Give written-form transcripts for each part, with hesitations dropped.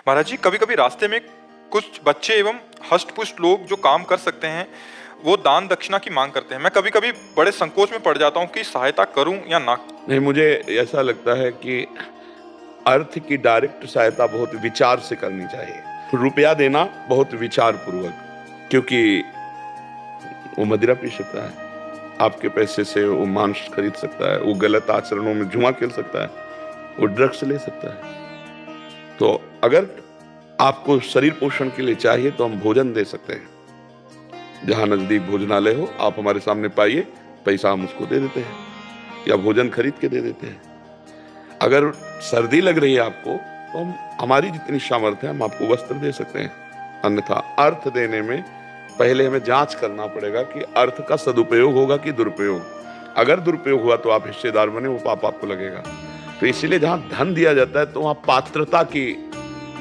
महाराज जी, कभी कभी रास्ते में कुछ बच्चे एवं हष्ट-पुष्ट लोग जो काम कर सकते हैं वो दान दक्षिणा की मांग करते हैं। मैं कभी कभी बड़े संकोच में पड़ जाता हूँ कि सहायता करूं या ना। नहीं, मुझे ऐसा लगता है कि अर्थ की डायरेक्ट सहायता बहुत विचार से करनी चाहिए। रुपया देना बहुत विचार पूर्वक, क्योंकि वो मदिरा पी सकता है, आपके पैसे से वो मांस खरीद सकता है, वो गलत आचरणों में जुआ खेल सकता है, वो ड्रग्स ले सकता है। तो अगर आपको शरीर पोषण के लिए चाहिए तो हम भोजन दे सकते हैं। जहां नजदीक भोजनालय हो आप हमारे सामने पाइए, पैसा हम उसको दे देते हैं या भोजन खरीद के दे देते हैं। अगर सर्दी लग रही है आपको तो हम हमारी जितनी सामर्थ्य है हम आपको वस्त्र दे सकते हैं। अन्यथा अर्थ देने में पहले हमें जांच करना पड़ेगा कि अर्थ का सदुपयोग होगा कि दुरुपयोग। अगर दुरुपयोग हुआ तो आप हिस्सेदार बने, वो पाप आपको लगेगा। तो इसीलिए जहां धन दिया जाता है तो वहां पात्रता की,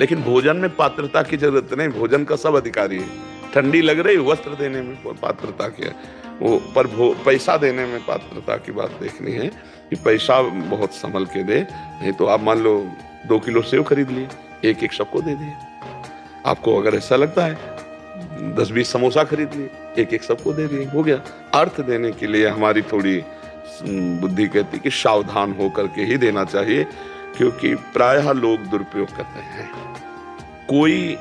लेकिन भोजन में पात्रता की जरूरत नहीं, भोजन का सब अधिकारी है। ठंडी लग रही, वस्त्र देने में पात्रता की है वो, पर पैसा देने में पात्रता की बात देखनी है कि पैसा बहुत संभल के दे। नहीं तो आप मान लो 2 किलो सेव खरीद लिए, एक एक सबको दे दिए। आपको अगर ऐसा लगता है 10-20 समोसा खरीद लिए, एक एक सबको दे दिए, हो गया। अर्थ देने के लिए हमारी थोड़ी बुद्धि कहती कि सावधान होकर के ही देना चाहिए, क्योंकि प्रायः लोग दुरुपयोग करते हैं। कोई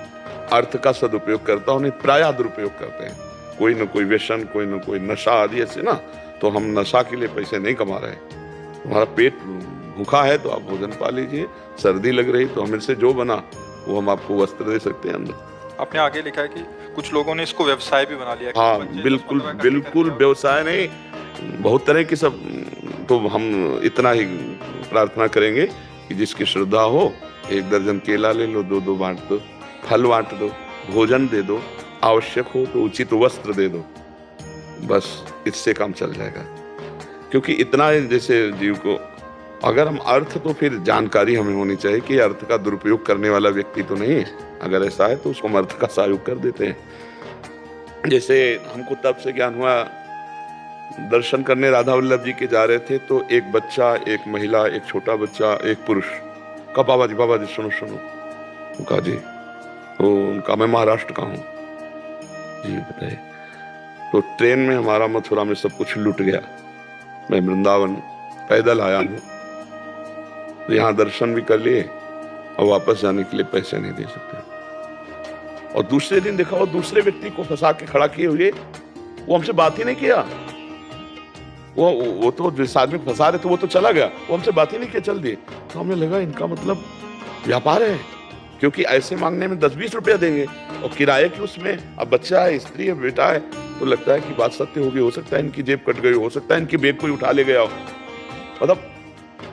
अर्थ का सदुपयोग करता उन्हें प्रायः दुरुपयोग करते हैं। कोई न कोई व्यसन, कोई न कोई नशा आदि ऐसे ना। तो हम नशा के लिए पैसे नहीं कमा रहे। हमारा पेट भूखा है तो आप भोजन पा लीजिए, सर्दी लग रही तो हमें से जो बना वो हम आपको वस्त्र दे सकते हैं अंदर। आपने आगे लिखा है कि कुछ लोगों ने इसको व्यवसाय भी बना लिया। हाँ, बिल्कुल बिल्कुल व्यवसाय नहीं, बहुत तरह की सब। तो हम इतना ही प्रार्थना करेंगे कि जिसकी श्रद्धा हो 1 दर्जन केला ले लो, 2-2 बांट दो, फल बांट दो, भोजन दे दो, आवश्यक हो तो उचित वस्त्र दे दो, बस इससे काम चल जाएगा। क्योंकि इतना जैसे जीव को अगर हम अर्थ, तो फिर जानकारी हमें होनी चाहिए कि अर्थ का दुरुपयोग करने वाला व्यक्ति तो नहीं है। अगर ऐसा है तो उसको हम अर्थ का सहयोग कर देते हैं। जैसे हमको तब से ज्ञान हुआ, दर्शन करने राधा वल्लभ जी के जा रहे थे तो एक बच्चा, एक महिला, एक छोटा बच्चा, एक पुरुष का बाबा जी सुनो सुनो। कहा जी, तो उनका मैं महाराष्ट्र का हूँ। जी बताइए। तो ट्रेन में हमारा मथुरा में सब कुछ लूट गया, मैं वृंदावन पैदल आया हूँ, तो यहाँ दर्शन भी कर लिए और वापस जाने के लिए पैसे नहीं दे सकते। और दूसरे दिन देखा वो दूसरे व्यक्ति को फंसा के खड़ा किए हुए, वो हमसे बात ही नहीं किया। वो तो जिस आदमी को फंसा रहे थे वो तो चला गया, वो हमसे बात ही नहीं किया, चल दिए। तो हमें लगा इनका मतलब व्यापार है, क्योंकि ऐसे मांगने में 10-20 रुपया देंगे और किराए की उसमें, अब बच्चा है, स्त्री है, बेटा है, तो लगता है कि बात सत्य होगी। हो सकता है इनकी जेब कट गई, हो सकता है इनकी बैग कोई उठा ले गया हो। मतलब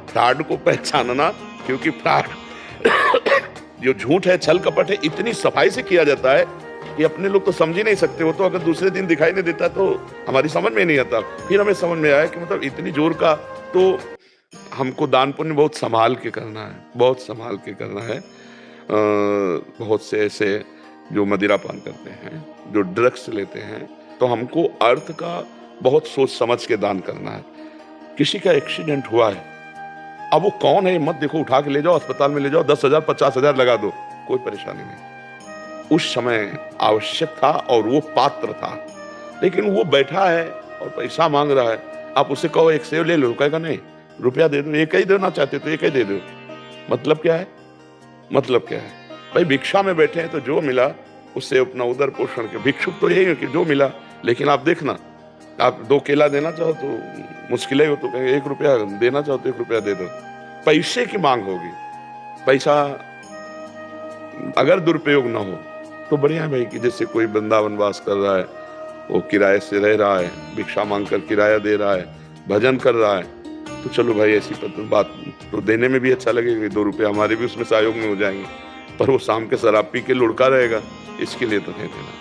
फ्रॉड को पहचानना, क्योंकि फ्रॉड जो झूठ है, छल कपट है, इतनी सफाई से किया जाता है कि अपने लोग तो समझ ही नहीं सकते। वो तो अगर दूसरे दिन दिखाई नहीं देता तो हमारी समझ में नहीं आता। फिर हमें समझ में आया कि मतलब इतनी जोर का, तो हमको दान पुण्य बहुत संभाल के करना है, बहुत संभाल के करना है। बहुत से ऐसे जो मदिरा पान करते हैं, जो ड्रग्स लेते हैं, तो हमको अर्थ का बहुत सोच समझ के दान करना है। किसी का एक्सीडेंट हुआ है, अब वो कौन है मत देखो, उठा के ले जाओ, अस्पताल में ले जाओ, 10,000 50,000 लगा दो, कोई परेशानी नहीं। उस समय आवश्यक था और वो पात्र था, लेकिन वो बैठा है और पैसा मांग रहा है। आप उससे कहो 1 सेव ले लो, कहेगा नहीं, रुपया दे दो, 1 ही देना चाहते तो 1 ही दे दो। मतलब क्या है? मतलब क्या है भाई? भिक्षा में बैठे हैं तो जो मिला उससे अपना उदर पोषण के, भिक्षुक तो यही है कि जो मिला। लेकिन आप देखना, आप 2 केला देना चाहो तो मुश्किल हो, तो कहेंगे 1 रुपया देना चाहो तो 1 रुपया दे दो। पैसे की मांग होगी। पैसा अगर दुरुपयोग ना हो तो बढ़िया है भाई, कि जैसे कोई वृंदावन वास कर रहा है, वो किराए से रह रहा है, भिक्षा मांग कर किराया दे रहा है, भजन कर रहा है, तो चलो भाई ऐसी बात तो देने में भी अच्छा लगेगा, 2 रुपये हमारे भी उसमें सहयोग में हो जाएंगे। पर वो शाम के शराब पी के लुढ़का रहेगा, इसके लिए तो नहीं देना।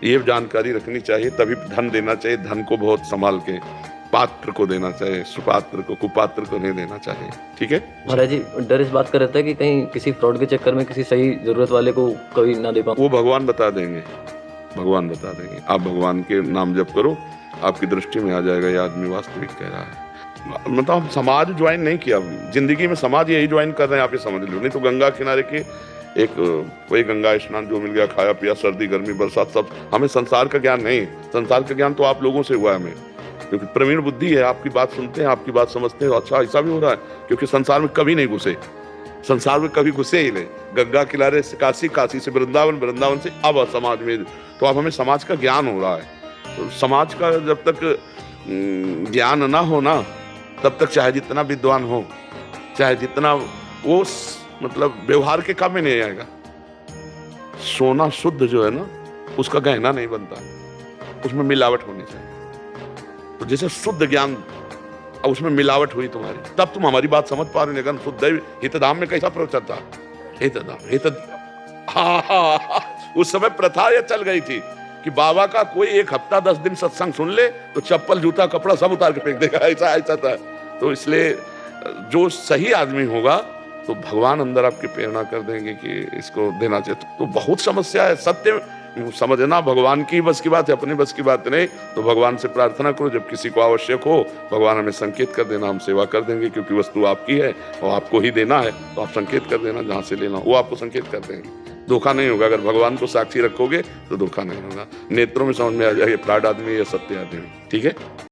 ये जानकारी रखनी चाहिए, तभी धन देना चाहिए। धन को बहुत संभाल के पात्र को देना चाहिए, सुपात्र को, कुपात्र को नहीं देना चाहिए। ठीक है महाराज जी, डर इस बात का रहता है कि कहीं किसी फ्रॉड के चक्कर में किसी सही जरूरत वाले को कोई ना दे पाए। वो भगवान बता देंगे, भगवान बता देंगे। आप भगवान के नाम जप करो, आपकी दृष्टि में आ जाएगा ये आदमी वास्तविक कह रहा है। मतलब हम समाज ज्वाइन नहीं किया, जिंदगी में समाज यही ज्वाइन कर रहे हैं, आप ये समझ लो। नहीं तो गंगा किनारे के एक कोई गंगा स्नान जो मिल गया, खाया पिया, सर्दी गर्मी बरसात सब, हमें संसार का ज्ञान नहीं है। संसार का ज्ञान तो आप लोगों से हुआ है हमें, क्योंकि प्रवीण बुद्धि है, आपकी बात सुनते हैं, आपकी बात समझते हैं। अच्छा ऐसा भी हो रहा है, क्योंकि संसार में कभी नहीं घुसे, संसार में कभी घुसे ही नहीं। गंगा किनारे से काशी, काशी से वृंदावन, वृंदावन से अब समाज में, तो अब हमें समाज का ज्ञान हो रहा है। तो समाज का जब तक ज्ञान ना हो ना, तब तक चाहे जितना विद्वान हो, चाहे जितना वो मतलब व्यवहार के काम में नहीं आएगा। सोना शुद्ध जो है ना, उसका गहना नहीं बनता, उसमें मिलावट होनी चाहिए। तो जैसे शुद्ध ज्ञान, अब उसमें मिलावट हुई तुम्हारी, तब तुम हमारी बात समझ पा रहे हो। शुद्ध हितधाम में कैसा प्रवचन था? हितधाम, हाँ, उस समय प्रथा ये चल गई थी कि बाबा का कोई 1 हफ्ता 10 दिन सत्संग सुन ले तो चप्पल जूता कपड़ा सब उतार के फेंक देगा, ऐसा था। तो इसलिए जो सही आदमी होगा तो भगवान अंदर आपकी प्रेरणा कर देंगे कि इसको देना चाहिए। तो बहुत समस्या है, सत्य समझना भगवान की बस की बात है, अपनी बस की बात नहीं। तो भगवान से प्रार्थना करो, जब किसी को आवश्यक हो भगवान हमें संकेत कर देना, हम सेवा कर देंगे, क्योंकि वस्तु आपकी है और आपको ही देना है। तो आप संकेत कर देना, जहाँ से लेना वो आपको संकेत कर देंगे। धोखा नहीं होगा, अगर भगवान को साक्षी रखोगे तो धोखा नहीं होगा। नेत्रों में समझ में आ जाएगा फ्रॉड आदमी या सत्य आदमी। ठीक है।